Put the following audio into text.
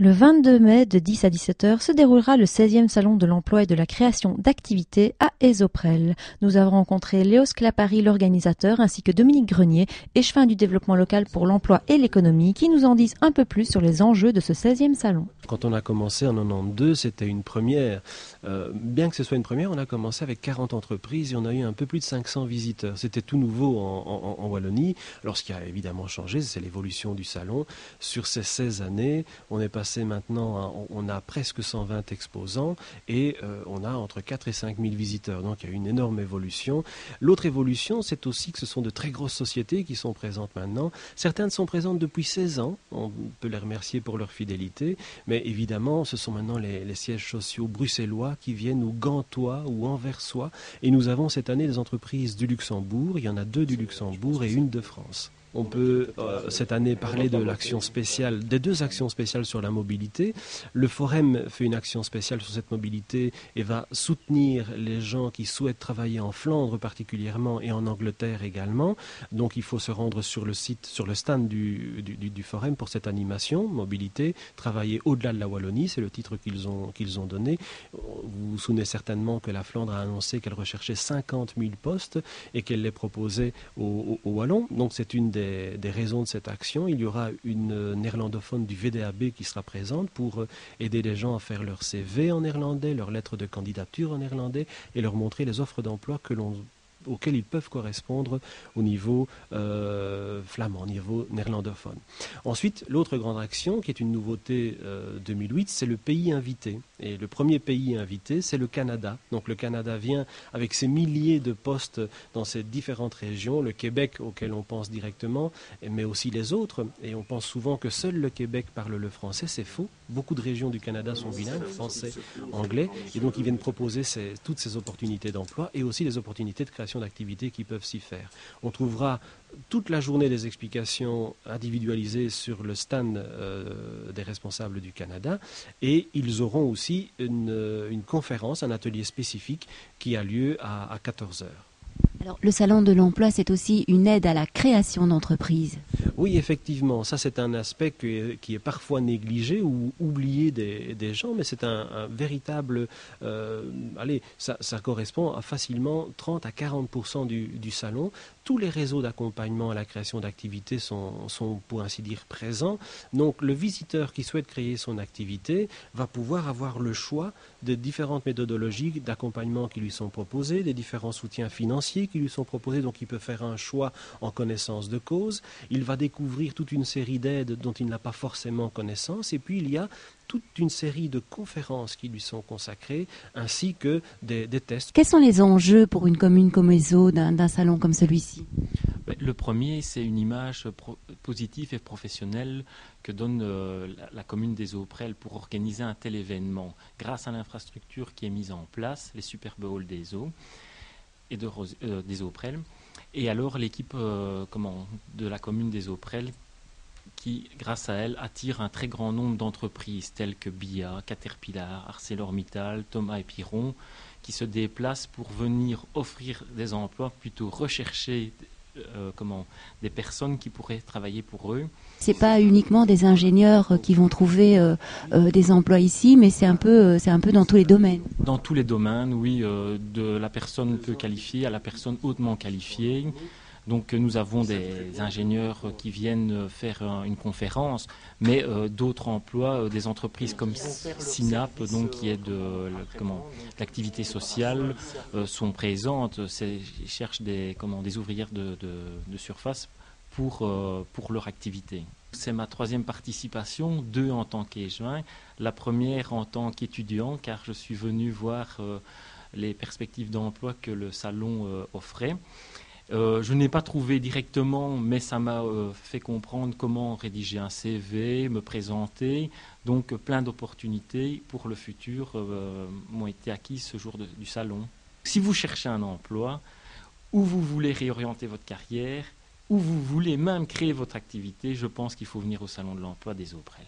Le 22 mai, de 10 à 17 heures, se déroulera le 16e Salon de l'emploi et de la création d'activités à Esoprel. Nous avons rencontré Léos Clapary, l'organisateur, ainsi que Dominique Grenier, échevin du développement local pour l'emploi et l'économie, qui nous en disent un peu plus sur les enjeux de ce 16e Salon. Quand on a commencé en 92, c'était une première. Bien que ce soit une première, on a commencé avec 40 entreprises et on a eu un peu plus de 500 visiteurs. C'était tout nouveau en Wallonie. Alors ce qui a évidemment changé, c'est l'évolution du salon. Sur ces 16 années, on est passé maintenant, on a presque 120 exposants et on a entre 4 et 5 000 visiteurs. Donc il y a une énorme évolution. L'autre évolution, c'est aussi que ce sont de très grosses sociétés qui sont présentes maintenant. Certaines sont présentes depuis 16 ans. On peut les remercier pour leur fidélité. Mais évidemment, ce sont maintenant les sièges sociaux bruxellois qui viennent, ou gantois, ou anversois. Et nous avons cette année des entreprises du Luxembourg. Il y en a 2 du Luxembourg et une de France. On peut cette année parler de l'action spéciale, des 2 actions spéciales sur la mobilité. Le Forum fait une action spéciale sur cette mobilité et va soutenir les gens qui souhaitent travailler en Flandre particulièrement et en Angleterre également. Donc il faut se rendre sur le site, sur le stand du Forum pour cette animation, mobilité, travailler au-delà de la Wallonie, c'est le titre qu'ils ont donné. Vous vous souvenez certainement que la Flandre a annoncé qu'elle recherchait 50 000 postes et qu'elle les proposait aux Wallons. Donc c'est une des raisons de cette action. Il y aura une néerlandophone du VDAB qui sera présente pour aider les gens à faire leur CV en néerlandais, leur lettre de candidature en néerlandais et leur montrer les offres d'emploi auxquels ils peuvent correspondre au niveau flamand, au niveau néerlandophone. Ensuite, l'autre grande action, qui est une nouveauté 2008, c'est le pays invité. Et le premier pays invité, c'est le Canada. Donc le Canada vient avec ses milliers de postes dans ces différentes régions, le Québec auquel on pense directement, mais aussi les autres. Et on pense souvent que seul le Québec parle le français, c'est faux. Beaucoup de régions du Canada sont bilingues, français, anglais, et donc ils viennent proposer toutes ces opportunités d'emploi et aussi les opportunités de création d'activités qui peuvent s'y faire. On trouvera toute la journée des explications individualisées sur le stand des responsables du Canada et ils auront aussi une conférence, un atelier spécifique qui a lieu à 14 heures. Alors, le salon de l'emploi, c'est aussi une aide à la création d'entreprises. Oui, effectivement, ça c'est un aspect qui est parfois négligé ou oublié des gens, mais c'est un véritable... ça correspond à facilement 30 à 40% du salon. Tous les réseaux d'accompagnement à la création d'activités sont, pour ainsi dire, présents. Donc le visiteur qui souhaite créer son activité va pouvoir avoir le choix de différentes méthodologies d'accompagnement qui lui sont proposées, des différents soutiens financiers qui lui sont proposés. Donc il peut faire un choix en connaissance de cause. Il va découvrir toute une série d'aides dont il n'a pas forcément connaissance. Et puis il y a toute une série de conférences qui lui sont consacrées, ainsi que des tests. Quels sont les enjeux pour une commune comme Ezo d'un salon comme celui-ci ? Le premier, c'est une image positive et professionnelle que donne la commune d'Esoprel pour organiser un tel événement. Grâce à l'infrastructure qui est mise en place, les superbes halls d'Ezo et d'Esoprel. Et alors l'équipe de la commune d'Esoprel qui, grâce à elle, attire un très grand nombre d'entreprises telles que BIA, Caterpillar, ArcelorMittal, Thomas et Piron, qui se déplacent pour venir offrir des emplois, plutôt rechercher des personnes qui pourraient travailler pour eux. C'est pas uniquement des ingénieurs qui vont trouver des emplois ici, mais c'est un peu dans tous les domaines. Dans tous les domaines, oui, de la personne peu qualifiée à la personne hautement qualifiée. Donc nous avons des ingénieurs qui viennent faire une conférence, mais d'autres emplois, des entreprises comme SINAP, donc qui est de l'activité sociale, sont présentes. Ils cherchent des ouvrières de surface pour leur activité. C'est ma 3e participation, 2 en tant qu'échevin, la première en tant qu'étudiant, car je suis venu voir les perspectives d'emploi que le salon offrait. Je n'ai pas trouvé directement, mais ça m'a fait comprendre comment rédiger un CV, me présenter. Donc plein d'opportunités pour le futur m'ont été acquises ce jour du salon. Si vous cherchez un emploi, ou vous voulez réorienter votre carrière, ou vous voulez même créer votre activité, je pense qu'il faut venir au salon de l'emploi d'Esoprel.